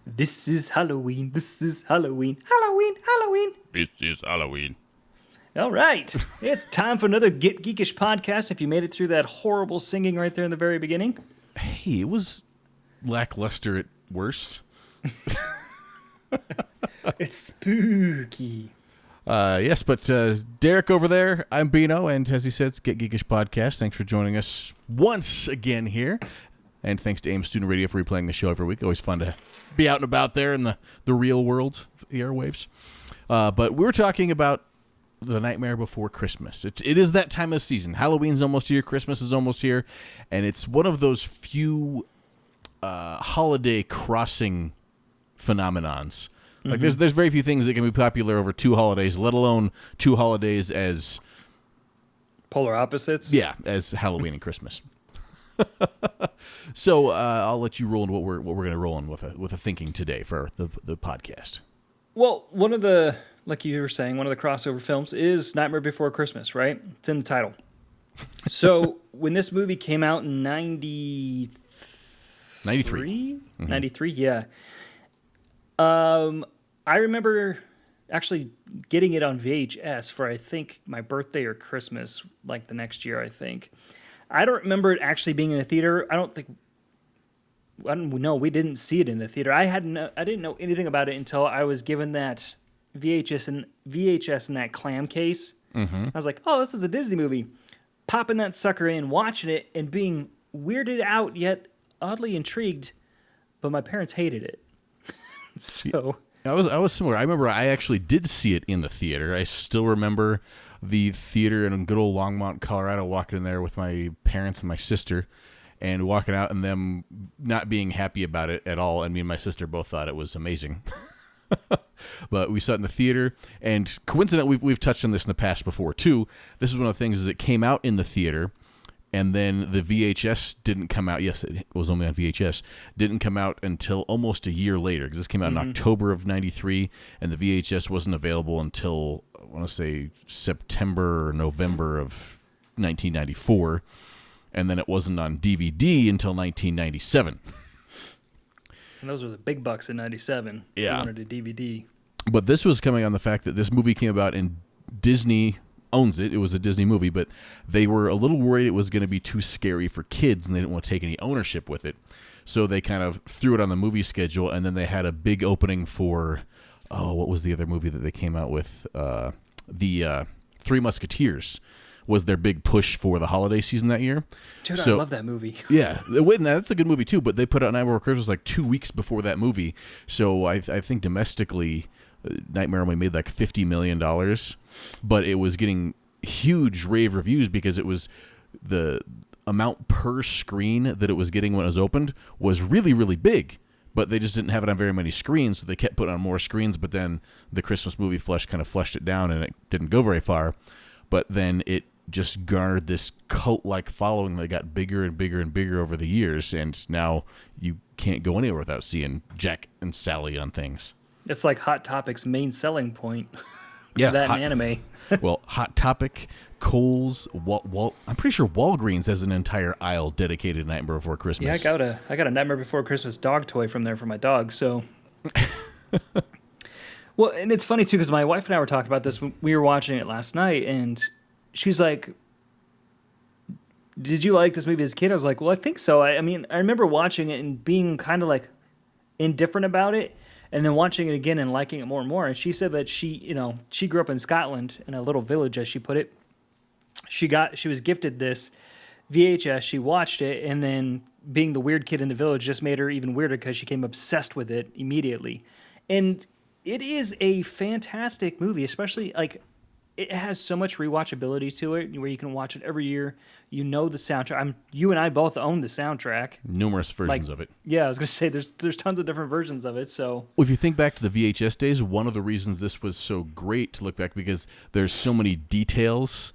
This is Halloween. This is Halloween. Halloween. Halloween. This is Halloween. All right. It's time for another Get Geekish podcast. If you made it through that horrible singing right there in the very beginning. Hey, it was lackluster at worst. It's spooky. Yes, but Derek over there, I'm Bino, and as he said, it's Get Geekish podcast. Thanks for joining us once again here. And thanks to AIM Student Radio for replaying the show every week. Always fun to be out and about there in the real world, the airwaves. But we're talking about The Nightmare Before Christmas. It is that time of season. Halloween's almost here. Christmas is almost here. And it's one of those few holiday crossing phenomenons. Like there's very few things that can be popular over two holidays, let alone two holidays as polar opposites. Yeah, as Halloween and Christmas. So I'll let you roll into what we're going to roll in with a thinking today for the podcast. Well, one of the, like you were saying, one of the crossover films is Nightmare Before Christmas, right? It's in the title. So when this movie came out in 93? 93, yeah. I remember actually getting it on VHS for, I think, my birthday or Christmas, like the next year, I think. I don't remember it actually being in the theater. I don't know. We didn't see it in the theater. I didn't know anything about it until I was given that VHS in that clam case. Mm-hmm. I was like, oh, this is a Disney movie. Popping that sucker in, watching it, and being weirded out yet oddly intrigued. But my parents hated it. So I was similar. I remember I actually did see it in the theater. I still remember the theater in good old Longmont, Colorado, walking in there with my parents and my sister, and walking out and them not being happy about it at all. And me and my sister both thought it was amazing. But we saw it in the theater, and coincidentally, we've touched on this in the past before too. This is one of the things is it came out in the theater, and then the VHS didn't come out. Yes, it was only on VHS. Didn't come out until almost a year later, because this came out in October of '93, and the VHS wasn't available until, I want to say, September or November of 1994, and then it wasn't on DVD until 1997. And those were the big bucks in 97. Yeah. You wanted a DVD. But this was coming on the fact that this movie came about and Disney owns it. It was a Disney movie, but they were a little worried it was going to be too scary for kids, and they didn't want to take any ownership with it. So they kind of threw it on the movie schedule, and then they had a big opening for, what was the other movie that they came out with? The Three Musketeers was their big push for the holiday season that year. Dude, I love that movie. Yeah, that's a good movie too, but they put out Nightmare Before Christmas like 2 weeks before that movie. So I think domestically, Nightmare only made like $50 million, but it was getting huge rave reviews because it was the amount per screen that it was getting when it was opened was really, really big, but they just didn't have it on very many screens, so they kept putting on more screens, but then the Christmas movie kind of fleshed it down, and it didn't go very far, but then it just garnered this cult-like following that got bigger and bigger and bigger over the years, and now you can't go anywhere without seeing Jack and Sally on things. It's like Hot Topic's main selling point. Yeah, that and anime. Well, Hot Topic, Kohl's, I'm pretty sure Walgreens has an entire aisle dedicated to Nightmare Before Christmas. Yeah, I got a Nightmare Before Christmas dog toy from there for my dog. So, well, and it's funny too because my wife and I were talking about this when we were watching it last night, and she's like, "Did you like this movie as a kid?" I was like, "Well, I think so." I mean, I remember watching it and being kind of like indifferent about it. And then watching it again and liking it more and more. And she said that she grew up in Scotland in a little village, as she put it. She was gifted this VHS. She watched it, and then being the weird kid in the village just made her even weirder because she became obsessed with it immediately. And it is a fantastic movie, especially like it has so much rewatchability to it, where you can watch it every year. You know the soundtrack. You and I both own the soundtrack. Numerous versions of it. Yeah, I was gonna say there's tons of different versions of it. So well, if you think back to the VHS days, one of the reasons this was so great to look back because there's so many details.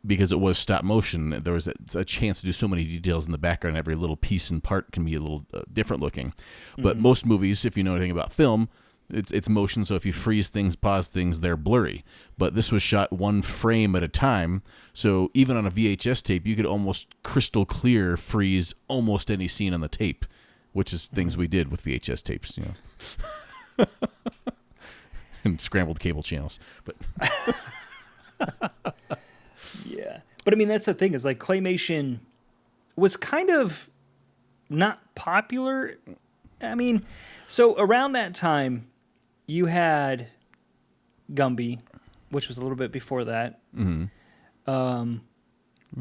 Because it was stop motion, there was a chance to do so many details in the background. Every little piece and part can be a little different looking. But most movies, if you know anything about film, It's motion, so if you freeze things, pause things, they're blurry. But this was shot one frame at a time, so even on a VHS tape, you could almost crystal clear freeze almost any scene on the tape, which is things we did with VHS tapes, and scrambled cable channels. But yeah. But I mean, that's the thing is like Claymation was kind of not popular. I mean, so around that time, you had Gumby, which was a little bit before that. Mm-hmm.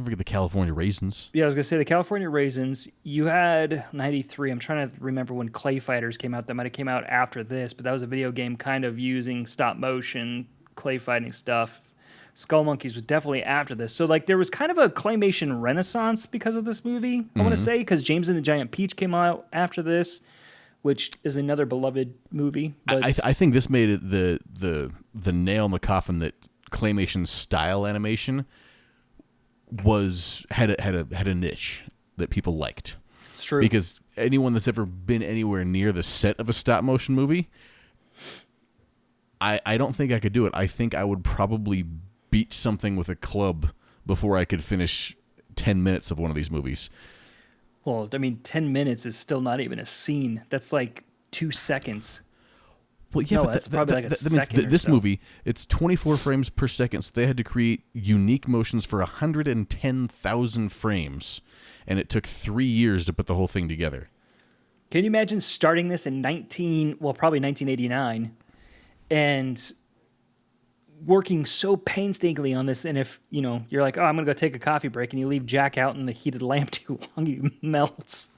Forget the California Raisins. Yeah, I was going to say the California Raisins. You had 93. I'm trying to remember when Clay Fighters came out. That might have came out after this, but that was a video game kind of using stop motion, clay fighting stuff. Skull Monkeys was definitely after this. So like there was kind of a Claymation Renaissance because of this movie, I want to say, because James and the Giant Peach came out after this, which is another beloved movie. But I think this made it the nail in the coffin that Claymation style animation had a niche that people liked. It's true. Because anyone that's ever been anywhere near the set of a stop motion movie, I don't think I could do it. I think I would probably beat something with a club before I could finish 10 minutes of one of these movies. Well, I mean, 10 minutes is still not even a scene. That's like 2 seconds. Well, yeah, no, but that's probably like a second. This movie, it's 24 frames per second, so they had to create unique motions for 110,000 frames, and it took 3 years to put the whole thing together. Can you imagine starting this in probably 1989, and working so painstakingly on this, and if, you're like, oh, I'm going to go take a coffee break, and you leave Jack out in the heated lamp too long, he melts.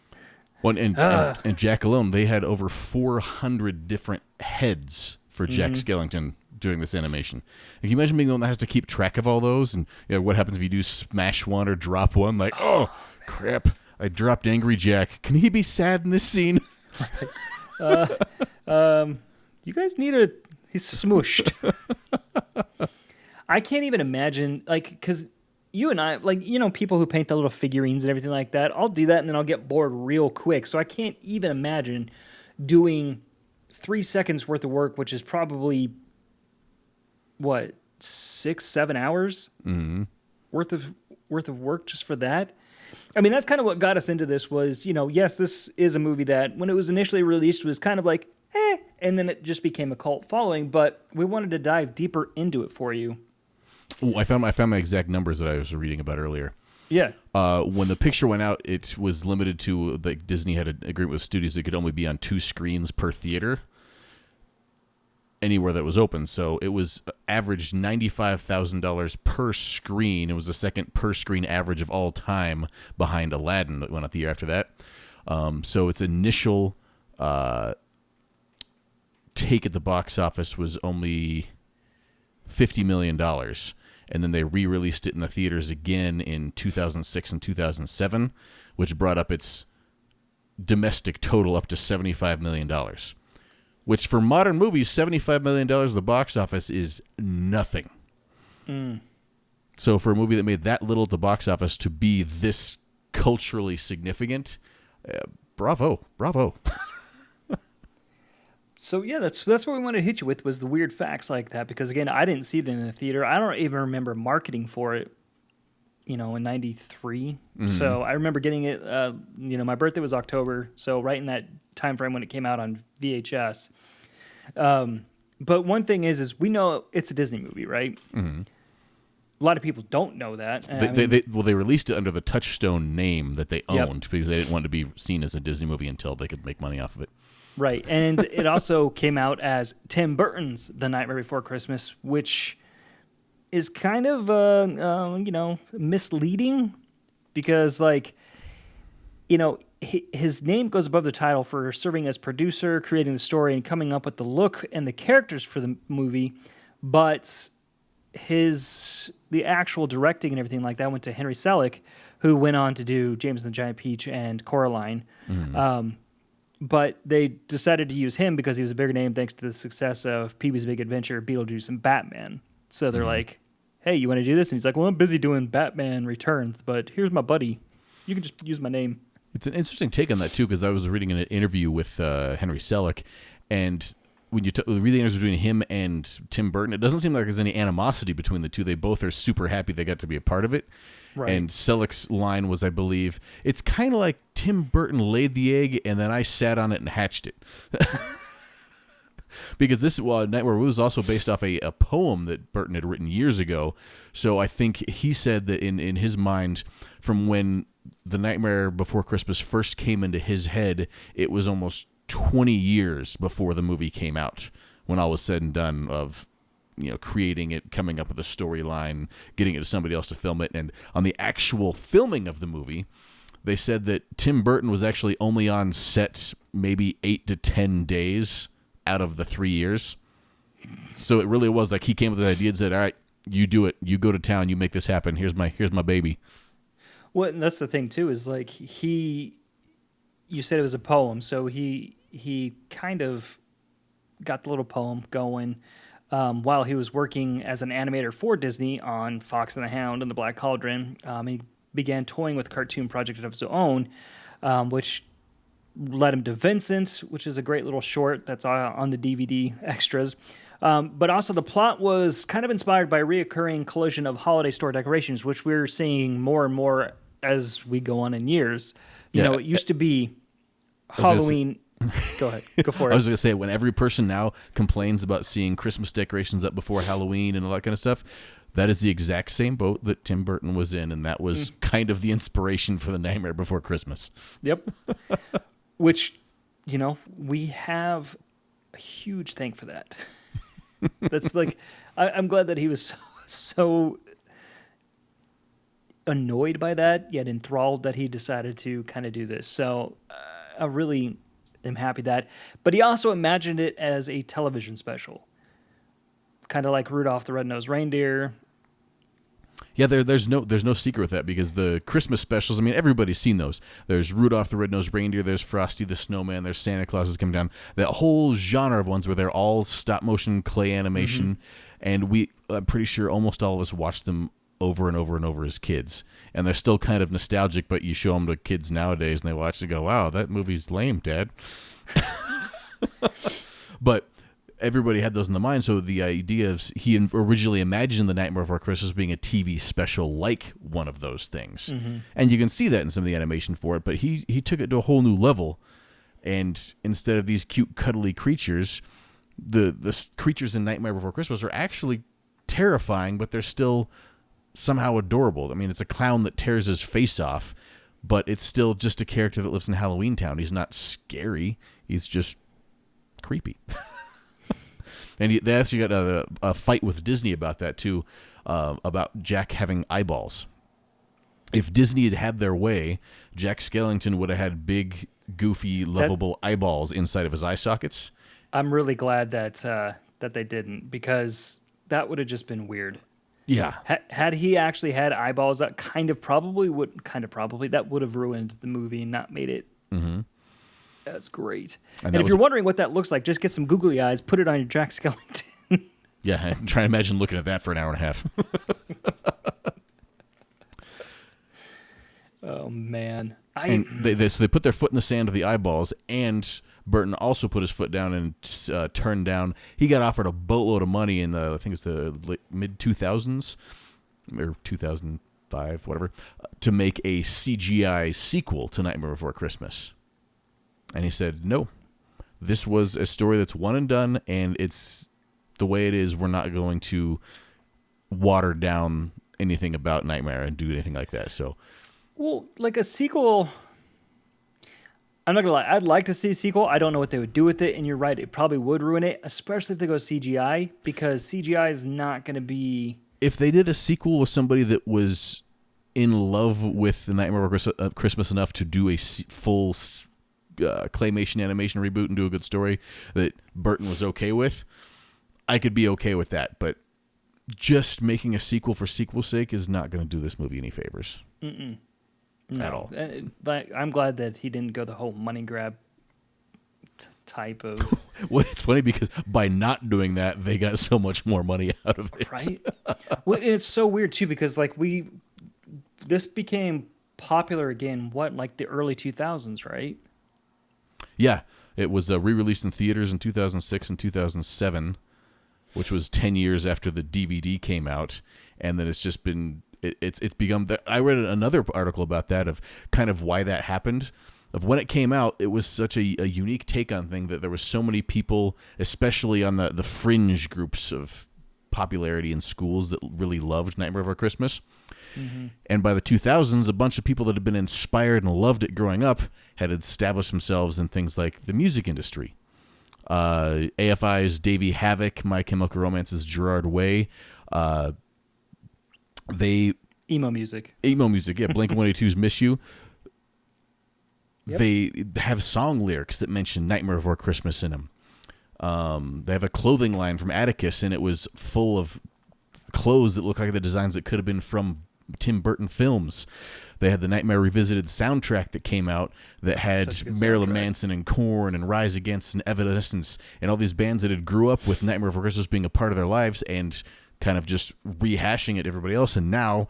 Well, and Jack alone, they had over 400 different heads for Jack Skellington doing this animation. Can you imagine being the one that has to keep track of all those? And what happens if you do smash one or drop one? Like, oh, crap, I dropped Angry Jack. Can he be sad in this scene? You guys he's smooshed. I can't even imagine, because you and I, people who paint the little figurines and everything like that, I'll do that and then I'll get bored real quick. So I can't even imagine doing 3 seconds worth of work, which is probably, 6-7 hours worth of work just for that. I mean, that's kind of what got us into this was, yes, this is a movie that when it was initially released was kind of like, and then it just became a cult following, but we wanted to dive deeper into it for you. Ooh, I found my exact numbers that I was reading about earlier. Yeah. When the picture went out, it was limited to, Disney had an agreement with studios that could only be on 2 screens per theater, anywhere that was open. So it was averaged $95,000 per screen. It was the second per screen average of all time behind Aladdin that went out the year after that. So its initial take at the box office was only $50 million. And then they re-released it in the theaters again in 2006 and 2007, which brought up its domestic total up to $75 million. Which for modern movies, $75 million at the box office is nothing. So for a movie that made that little at the box office to be this culturally significant, bravo. So yeah, that's what we wanted to hit you with was the weird facts like that, because again, I didn't see it in the theater. I don't even remember marketing for it, in 93. So I remember getting it, my birthday was October, so right in that time frame when it came out on VHS. But one thing is we know it's a Disney movie, right? A lot of people don't know that. They released it under the Touchstone name that they owned because they didn't want it to be seen as a Disney movie until they could make money off of it. Right, and it also came out as Tim Burton's The Nightmare Before Christmas, which is kind of, misleading because, his name goes above the title for serving as producer, creating the story, and coming up with the look and the characters for the movie, but the actual directing and everything like that went to Henry Selick, who went on to do James and the Giant Peach and Coraline. But they decided to use him because he was a bigger name thanks to the success of Pee-wee's Big Adventure, Beetlejuice, and Batman. So they're like, hey, you want to do this? And he's like, well, I'm busy doing Batman Returns, but here's my buddy. You can just use my name. It's an interesting take on that, too, because I was reading an interview with Henry Selick, and when you read the interviews between him and Tim Burton, it doesn't seem like there's any animosity between the two. They both are super happy they got to be a part of it. Right. And Selick's line was, I believe, it's kind of like Tim Burton laid the egg and then I sat on it and hatched it. Because this Nightmare was also based off a poem that Burton had written years ago. So I think he said that in his mind, from when The Nightmare Before Christmas first came into his head, it was almost 20 years before the movie came out, when all was said and done, of creating it, coming up with a storyline, getting it to somebody else to film it. And on the actual filming of the movie, they said that Tim Burton was actually only on set maybe 8 to 10 days out of the 3 years. So it really was like he came with the idea and said, all right, you do it. You go to town. You make this happen. Here's my baby. Well, and that's the thing too, is like you said it was a poem. So he kind of got the little poem going while he was working as an animator for Disney on Fox and the Hound and the Black Cauldron. He began toying with a cartoon project of his own, which led him to Vincent, which is a great little short that's on the DVD extras. But also the plot was kind of inspired by a reoccurring collision of holiday store decorations, which we're seeing more and more as we go on in years. It used to be Halloween. Go ahead. Go for it. I was going to say, when every person now complains about seeing Christmas decorations up before Halloween and all that kind of stuff, that is the exact same boat that Tim Burton was in, and that was kind of the inspiration for The Nightmare Before Christmas. Yep. Which, we have a huge thank for that. That's like, I'm glad that he was so annoyed by that, yet enthralled that he decided to kind of do this. So I really am happy that. But he also imagined it as a television special, kind of like Rudolph the Red-Nosed Reindeer. Yeah, there's no secret with that, because the Christmas specials, I mean, everybody's seen those. There's Rudolph the Red-Nosed Reindeer, there's Frosty the Snowman, there's Santa Claus is coming down. That whole genre of ones where they're all stop-motion clay animation, and I'm pretty sure almost all of us watched them over and over and over as kids. And they're still kind of nostalgic, but you show them to kids nowadays, and they watch it and go, wow, that movie's lame, Dad. But everybody had those in the mind, so the idea of he originally imagined The Nightmare Before Christmas being a TV special like one of those things. And you can see that in some of the animation for it, but he took it to a whole new level, and instead of these cute, cuddly creatures, the creatures in Nightmare Before Christmas are actually terrifying, but they're still somehow adorable. I mean, it's a clown that tears his face off, but it's still just a character that lives in Halloween Town. He's not scary. He's just creepy. And they actually got a fight with Disney about that, too, about Jack having eyeballs. If Disney had had their way, Jack Skellington would have had big, goofy, lovable eyeballs inside of his eye sockets. I'm really glad that they didn't, because that would have just been weird. Yeah. Had he actually had eyeballs, that that would have ruined the movie and not made it. That's great. And if you're wondering what that looks like, just get some googly eyes, put it on your Jack Skellington. Yeah, and try to imagine looking at that for an hour and a half. Oh, man. And they put their foot in the sand of the eyeballs, and Burton also put his foot down and turned down. He got offered a boatload of money in I think it's the mid-2000s, or 2005, whatever, to make a CGI sequel to Nightmare Before Christmas. And he said, no, this was a story that's one and done, and it's the way it is. We're not going to water down anything about Nightmare and do anything like that. So, well, like a sequel, I'm not going to lie, I'd like to see a sequel. I don't know what they would do with it, and you're right, it probably would ruin it, especially if they go CGI, because CGI is not going to be... If they did a sequel with somebody that was in love with The Nightmare Before Christmas enough to do a full... claymation animation reboot and do a good story that Burton was okay with, I could be okay with that, but just making a sequel for sequel's sake is not going to do this movie any favors. No. At all. I'm glad that he didn't go the whole money grab type of... Well, it's funny because by not doing that, they got so much more money out of it. Right? Well, it's so weird too, because like this became popular again, like the early 2000s, right? Yeah, it was re-released in theaters in 2006 and 2007, which was 10 years after the DVD came out, and then it's just been it's become that. I read another article about that, of kind of why that happened. Of when it came out, it was such a unique take on thing that there were so many people, especially on the fringe groups of popularity in schools, that really loved Nightmare Before Christmas. Mm-hmm. And by the 2000s, a bunch of people that had been inspired and loved it growing up had established themselves in things like the music industry. AFI's Davey Havok, My Chemical Romance's Gerard Way. Emo music, yeah. Blink-182's Miss You. Yep. They have song lyrics that mention Nightmare Before Christmas in them. They have a clothing line from Atticus, and it was full of clothes that look like the designs that could have been from Tim Burton films. They had the Nightmare Revisited soundtrack that came out that had Marilyn Manson and Korn and Rise Against and Evanescence and all these bands that had grew up with Nightmare Before Christmas being a part of their lives and kind of just rehashing it to everybody else. And now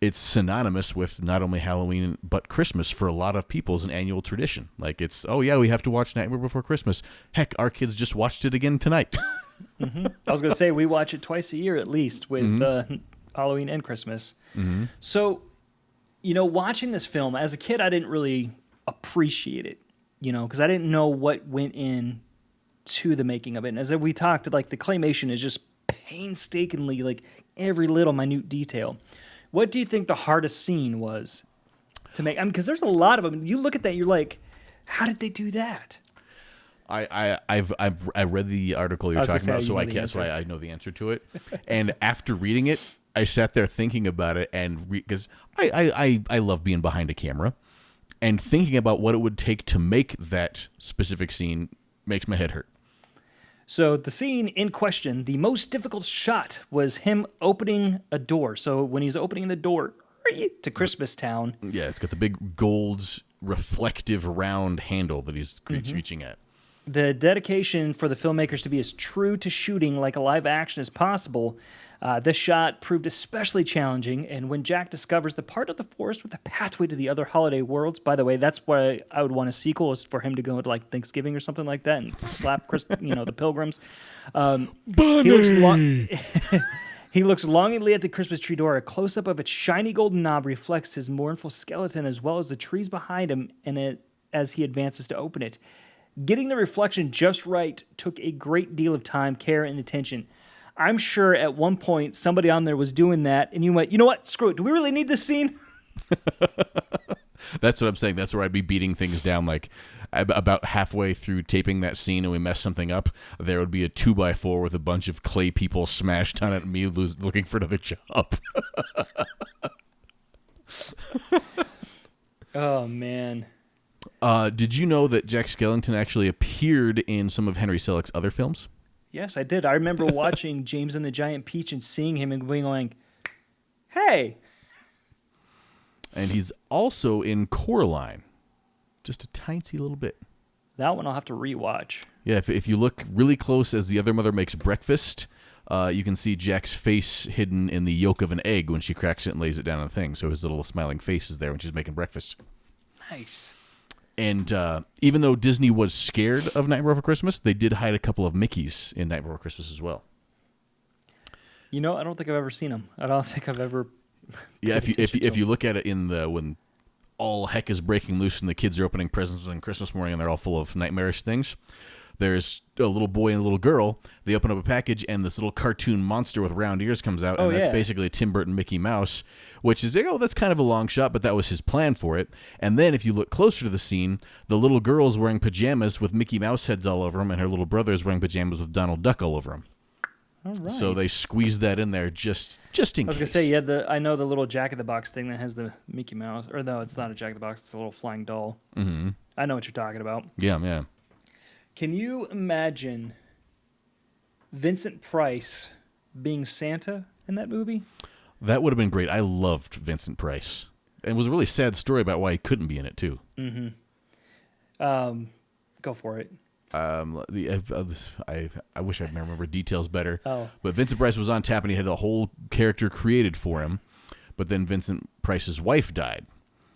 it's synonymous with not only Halloween but Christmas for a lot of people as an annual tradition. Like, it's, oh yeah, we have to watch Nightmare Before Christmas. Heck, our kids just watched it again tonight. Mm-hmm. I was going to say, we watch it twice a year at least with Halloween and Christmas. Mm-hmm. So, watching this film, as a kid, I didn't really appreciate it, because I didn't know what went in to the making of it. And as we talked, like, the claymation is just painstakingly, like, every little minute detail. What do you think the hardest scene was to make? I mean, because there's a lot of them. You look at that, you're like, how did they do that? I read the article you're talking about, so I know the answer to it. And after reading it, I sat there thinking about it, and because I love being behind a camera, and thinking about what it would take to make that specific scene makes my head hurt. So the scene in question, the most difficult shot was him opening a door. So when he's opening the door to Christmas Town. Yeah, it's got the big gold reflective round handle that he's reaching at. The dedication for the filmmakers to be as true to shooting like a live action as possible. This shot proved especially challenging, and when Jack discovers the part of the forest with a pathway to the other holiday worlds, by the way, that's why I would want a sequel, is for him to go to like Thanksgiving or something like that and slap the pilgrims. He looks longingly at the Christmas tree door. A close-up of its shiny golden knob reflects his mournful skeleton as well as the trees behind him as he advances to open it. Getting the reflection just right took a great deal of time, care, and attention. I'm sure at one point somebody on there was doing that, and you went, you know what? Screw it. Do we really need this scene? That's what I'm saying. That's where I'd be beating things down. Like, about halfway through taping that scene and we messed something up, there would be a 2x4 with a bunch of clay people smashed on it and me looking for another job. Oh, man. Did you know that Jack Skellington actually appeared in some of Henry Selick's other films? Yes, I did. I remember watching James and the Giant Peach and seeing him and going, hey. And he's also in Coraline, just a tiny little bit. That one I'll have to rewatch. Yeah, if you look really close as the other mother makes breakfast, you can see Jack's face hidden in the yolk of an egg when she cracks it and lays it down on the thing. So his little smiling face is there when she's making breakfast. Nice. And even though Disney was scared of Nightmare Before Christmas, they did hide a couple of Mickeys in Nightmare Before Christmas as well. I don't think I've ever seen them. I don't think I've ever. Yeah, if you look at it when all heck is breaking loose and the kids are opening presents on Christmas morning and they're all full of nightmarish things, there's a little boy and a little girl. They open up a package and this little cartoon monster with round ears comes out, and that's basically a Tim Burton Mickey Mouse, which is, that's kind of a long shot, but that was his plan for it. And then if you look closer to the scene, the little girl's wearing pajamas with Mickey Mouse heads all over them, and her little brother's wearing pajamas with Donald Duck all over him. All right. So they squeezed that in there just in case. I was going to say, I know the little Jack-in-the-Box thing that has the Mickey Mouse. Or no, it's not a Jack-in-the-Box. It's a little flying doll. Mm-hmm. I know what you're talking about. Yeah. Can you imagine Vincent Price being Santa in that movie? That would have been great. I loved Vincent Price. And it was a really sad story about why he couldn't be in it, too. Mm-hmm. Go for it. I wish I remember details better. Oh. But Vincent Price was on tap, and he had a whole character created for him. But then Vincent Price's wife died.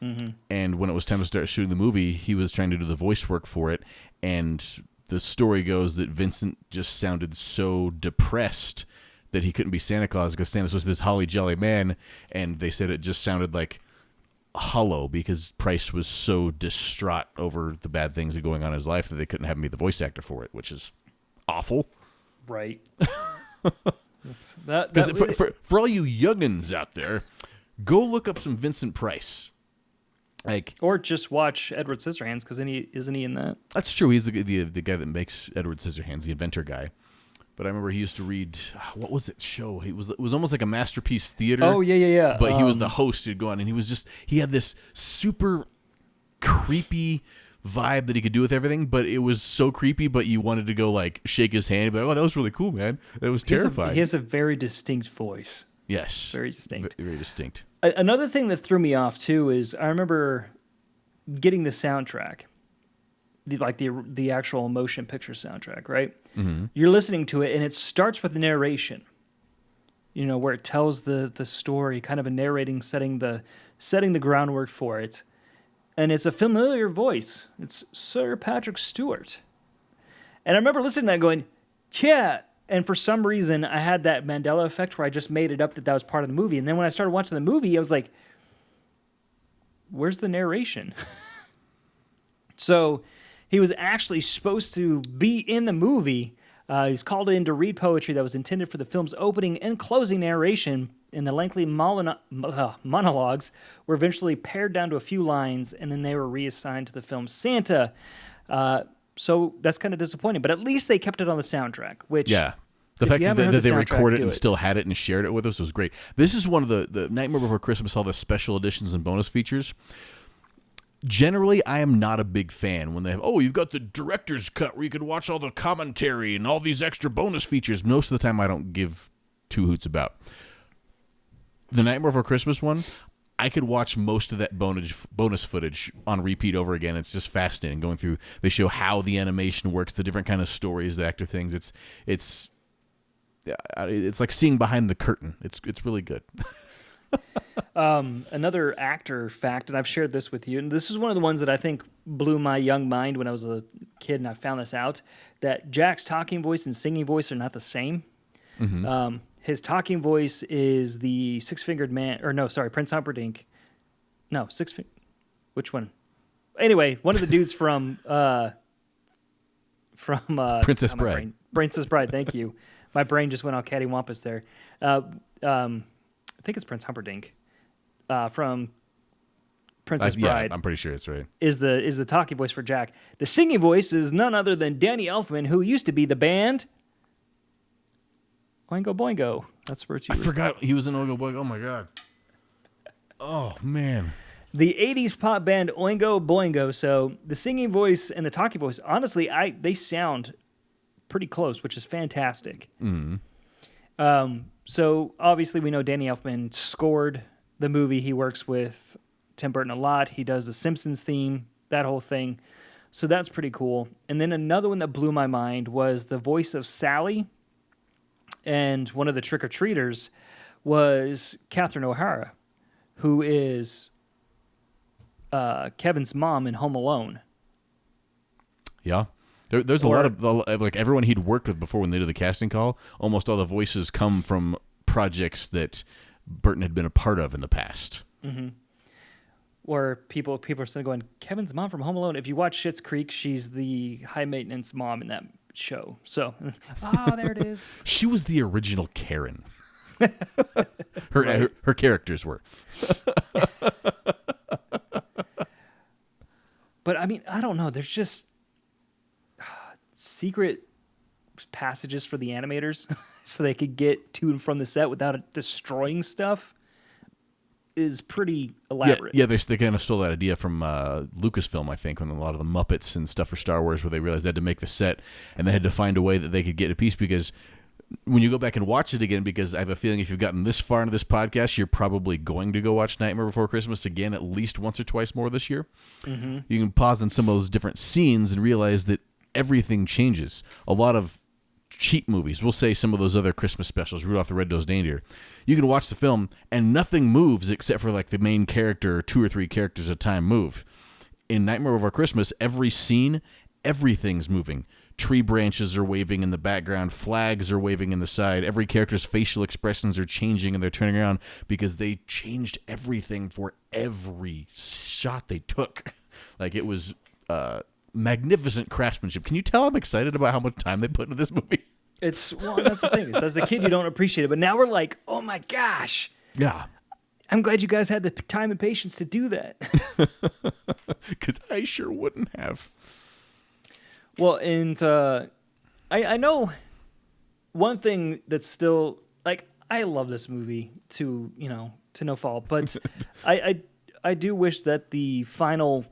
And when it was time to start shooting the movie, he was trying to do the voice work for it. And the story goes that Vincent just sounded so depressed that he couldn't be Santa Claus because Santa's supposed to be this holly jolly man. And they said it just sounded like hollow because Price was so distraught over the bad things that going on in his life that they couldn't have him be the voice actor for it, which is awful. Right. For all you youngins out there, go look up some Vincent Price. Or just watch Edward Scissorhands because isn't he in that? That's true. He's the guy that makes Edward Scissorhands, the inventor guy. But I remember he used to read, what was it show? It was almost like a Masterpiece Theater. Oh, yeah. But he was the host who'd go on, and he had this super creepy vibe that he could do with everything, but it was so creepy, but you wanted to go like shake his hand and be like, oh, that was really cool, man. That was terrifying. He has a very distinct voice. Yes. Very distinct. Very distinct. Another thing that threw me off too is I remember getting the soundtrack, the actual motion picture soundtrack, right? Mm-hmm. You're listening to it and it starts with the narration, where it tells the story, kind of a narrating, setting the groundwork for it. And it's a familiar voice. It's Sir Patrick Stewart. And I remember listening to that going, yeah. And for some reason, I had that Mandela effect where I just made it up that was part of the movie. And then when I started watching the movie, I was like, where's the narration? So he was actually supposed to be in the movie. He's called in to read poetry that was intended for the film's opening and closing narration, and the lengthy monologues were eventually pared down to a few lines, and then they were reassigned to the film's Santa. So that's kind of disappointing, but at least they kept it on the soundtrack, which... Yeah. The fact that they recorded it and still had it and shared it with us was great. This is one of the Nightmare Before Christmas, all the special editions and bonus features. Generally, I am not a big fan when they have, you've got the director's cut where you can watch all the commentary and all these extra bonus features. Most of the time, I don't give two hoots about. The Nightmare Before Christmas one, I could watch most of that bonus footage on repeat over again. It's just fascinating going through. They show how the animation works, the different kind of stories, the actor things. It's like seeing behind the curtain. It's really good. Another actor fact, and I've shared this with you, and this is one of the ones that I think blew my young mind when I was a kid, and I found this out, that Jack's talking voice and singing voice are not the same. Mm-hmm. His talking voice is the Six-Fingered Man, Prince Humperdinck. No, which one? Anyway, one of the dudes from Princess Bride. Princess Bride, thank you. My brain just went all cattywampus there. I think it's Prince Humperdinck from Princess Bride. Yeah, I'm pretty sure it's right. Is the talking voice for Jack. The singing voice is none other than Danny Elfman, who used to be the band Oingo Boingo. That's where I forgot he was in Oingo Boingo. Oh my god. Oh man. The 80s pop band Oingo Boingo. So the singing voice and the talking voice, honestly, they sound pretty close, which is fantastic. Mm-hmm. So obviously we know Danny Elfman scored the movie. He works with Tim Burton a lot. He does the Simpsons theme, that whole thing. So that's pretty cool. And then another one that blew my mind was the voice of Sally. And one of the trick-or-treaters was Catherine O'Hara, who is Kevin's mom in Home Alone. Yeah. There's a lot of, like, everyone he'd worked with before when they did the casting call, almost all the voices come from projects that Burton had been a part of in the past. Mm-hmm. Or people are still going, Kevin's mom from Home Alone. If you watch Schitt's Creek, she's the high-maintenance mom in that show. So, there it is. She was the original Karen. Her characters were. But, I mean, I don't know. There's just secret passages for the animators so they could get to and from the set without it destroying stuff is pretty elaborate. Yeah, they kind of stole that idea from Lucasfilm, I think, when a lot of the Muppets and stuff for Star Wars, where they realized they had to make the set and they had to find a way that they could get a piece, because when you go back and watch it again, because I have a feeling if you've gotten this far into this podcast, you're probably going to go watch Nightmare Before Christmas again at least once or twice more this year. Mm-hmm. You can pause on some of those different scenes and realize that everything changes. A lot of cheap movies, we'll say some of those other Christmas specials, Rudolph the Red-Nosed Reindeer, you can watch the film and nothing moves except for like the main character or 2 or 3 characters at a time move. In Nightmare Before Christmas, every scene, everything's moving. Tree branches are waving in the background. Flags are waving in the side. Every character's facial expressions are changing, and they're turning around because they changed everything for every shot they took. Like, it was magnificent craftsmanship. Can you tell I'm excited about how much time they put into this movie? That's the thing. As a kid, you don't appreciate it, but now we're like, oh my gosh. Yeah. I'm glad you guys had the time and patience to do that. Because I sure wouldn't have. Well, and I know one thing that's still, like, I love this movie to no fault, but I do wish that the final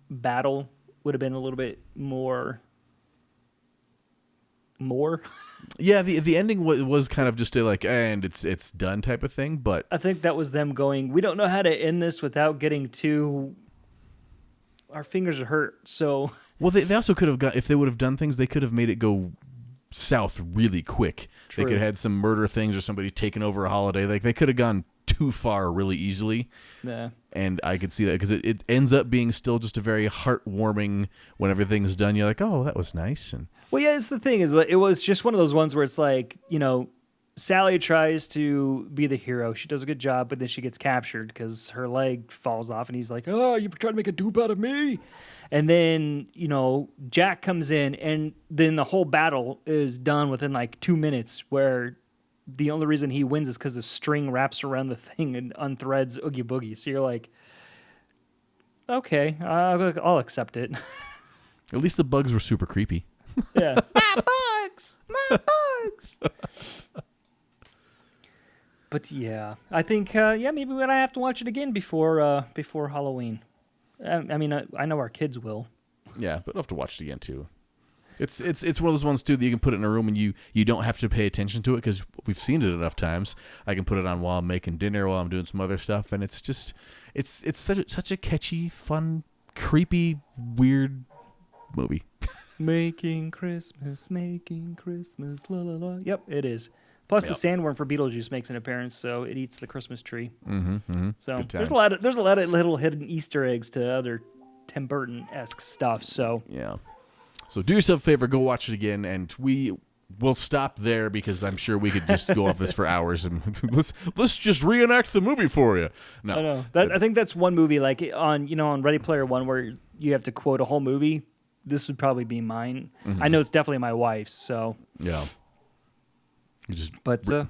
battle would have been a little bit more. Yeah, the ending was kind of just a like, and it's done type of thing, but I think that was them going, we don't know how to end this without getting too, our fingers are hurt, so. Well, they also could have got, if they would have done things, they could have made it go south really quick. True. They could have had some murder things or somebody taking over a holiday. Like, they could have gone too far really easily. Yeah. And I could see that because it ends up being still just a very heartwarming, when everything's done, you're like, oh, that was nice. And well, yeah, it's the thing is it was just one of those ones where it's like, Sally tries to be the hero. She does a good job, but then she gets captured because her leg falls off, and he's like, oh, you're trying to make a dupe out of me. And then, Jack comes in, and then the whole battle is done within like 2 minutes, where the only reason he wins is because the string wraps around the thing and unthreads Oogie Boogie. So you're like, okay, I'll accept it. at least the bugs were super creepy. Yeah. My bugs! My bugs! But yeah, I think maybe we're gonna have to watch it again before Halloween. I mean, I know our kids will. Yeah, but I'll have to watch it again too. It's one of those ones too that you can put it in a room and you don't have to pay attention to it because we've seen it enough times. I can put it on while I'm making dinner, while I'm doing some other stuff, and it's just it's such a catchy, fun, creepy, weird movie. Making Christmas, la la la. Yep, it is. Plus, the sandworm for Beetlejuice makes an appearance, so it eats the Christmas tree. So there's a lot of little hidden Easter eggs to other Tim Burton-esque stuff. So yeah. So do yourself a favor, go watch it again, and we will stop there because I'm sure we could just go off this for hours and let's just reenact the movie for you. No, I know. I think that's one movie like on Ready Player One where you have to quote a whole movie. This would probably be mine. Mm-hmm. I know it's definitely my wife's. So yeah. What do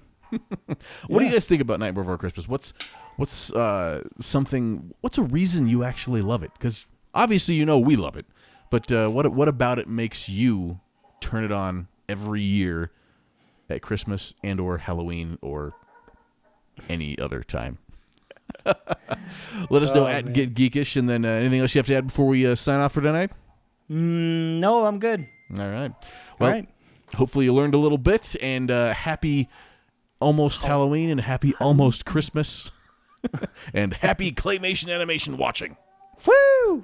you guys think about Night Before Christmas? What's a reason you actually love it? Because obviously we love it, but what about it makes you turn it on every year at Christmas and or Halloween or any other time? Let us know at Get Geekish, and then anything else you have to add before we sign off for tonight? No, I'm good. All right. Well, all right. Hopefully you learned a little bit, and happy almost Halloween and happy almost Christmas and happy claymation animation watching. Woo!